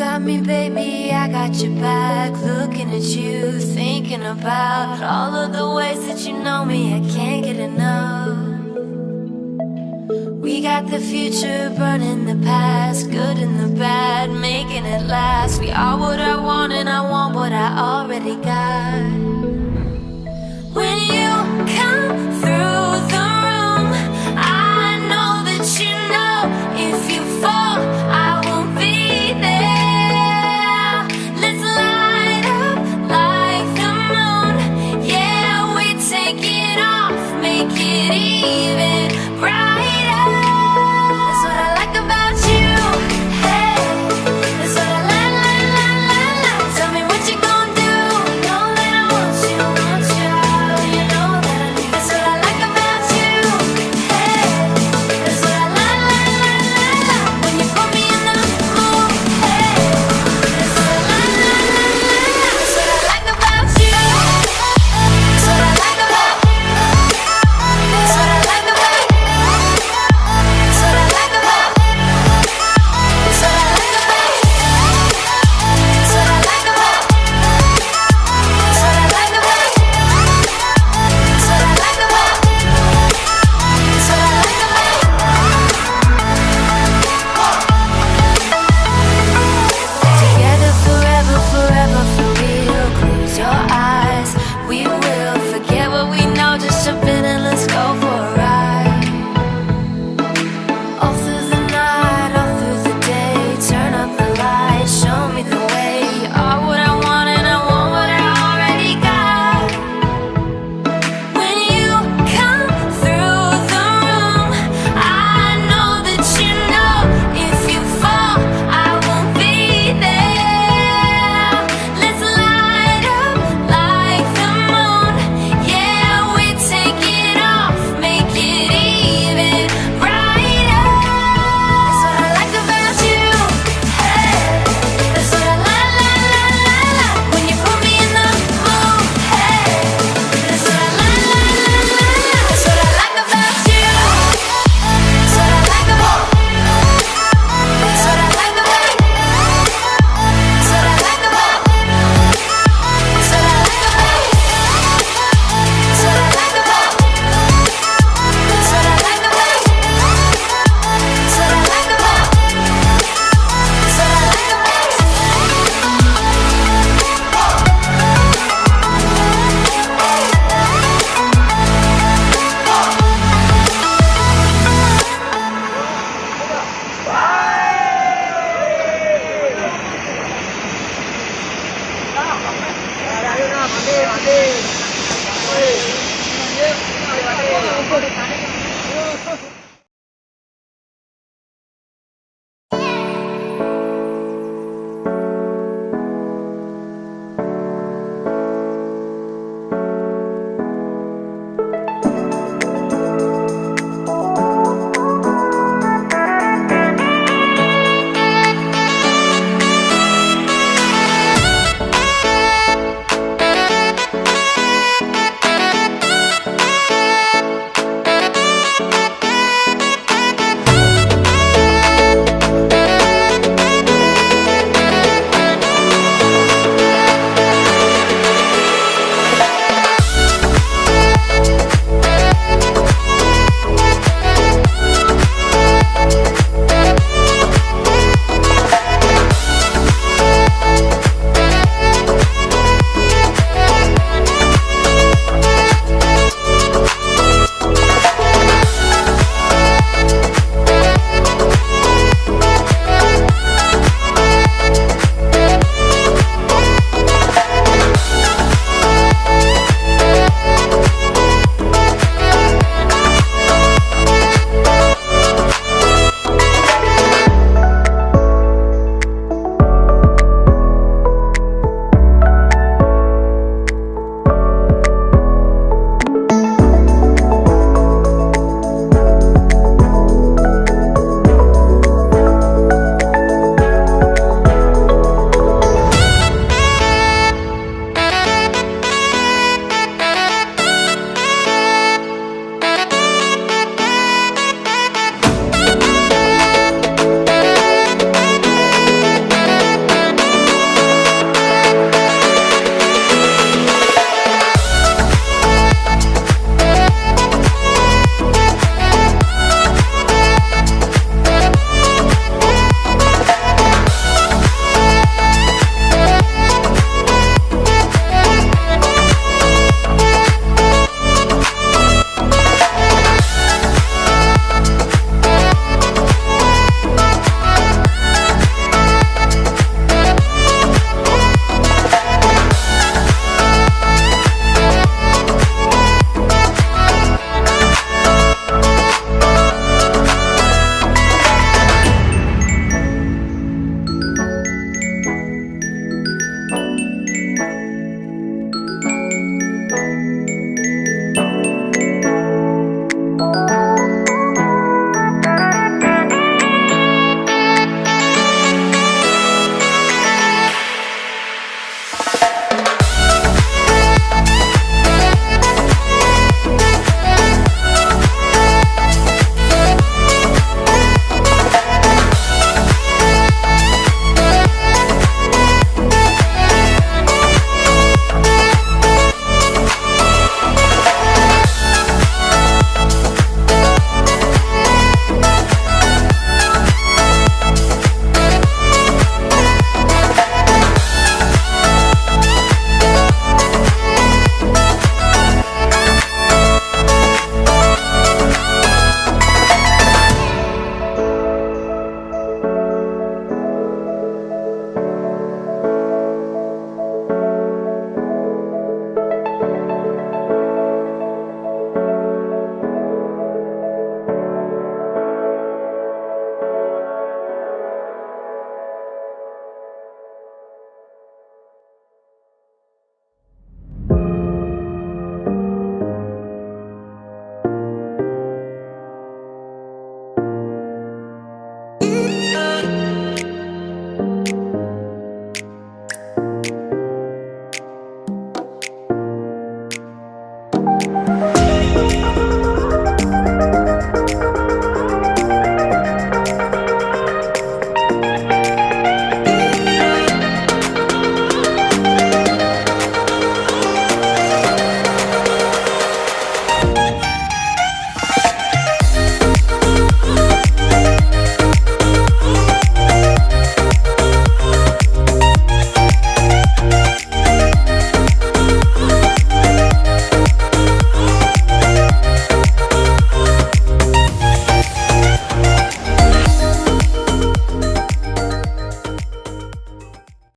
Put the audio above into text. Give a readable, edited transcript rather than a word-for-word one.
got me, baby, I got your back. Looking at you, thinking about all of the ways that you know me, I can't get enough. We got the future burning the past, good and the bad, making it last. We are what I want and I want what I already got. When you come through the room, I know that you know if you fall, I won't be there. Let's light up like the moon. Yeah, we take it off, make it even brighter. That's what I like about you. Hey, that's what I like. Tell me what you gonna do. You know that I want you, you know that I need. That's what I like about you. Hey, that's what I like. When you put me in the mood. Hey, that's what I like. That's what I like about you. That's what I like about. That's what I like about. That's what I like about. That's what I like about. That's what I like about. That's what I like about. That's what I like about. That's what I like about. Together forever, forever for real. Close your eyes, we will forget what we know. Just jump in and let's go for a ride. All through the night, all through the day, turn up the lights, show me the way. You are what I want and I want what I already got. When you come through the room, I know that you know if you fall, I won't be there. Let's light up like the moon. Yeah, we take it off, make it even brighter. That's what I like about you. Hey, that's what I like. When you put me in the mood. Hey, that's what I like. That's what I like about you. That's what I like about. That's what I like about. That's what I like about. That's what I like about. That's what I like about. That's what I like about. That's what I like about. That's what I like Mati.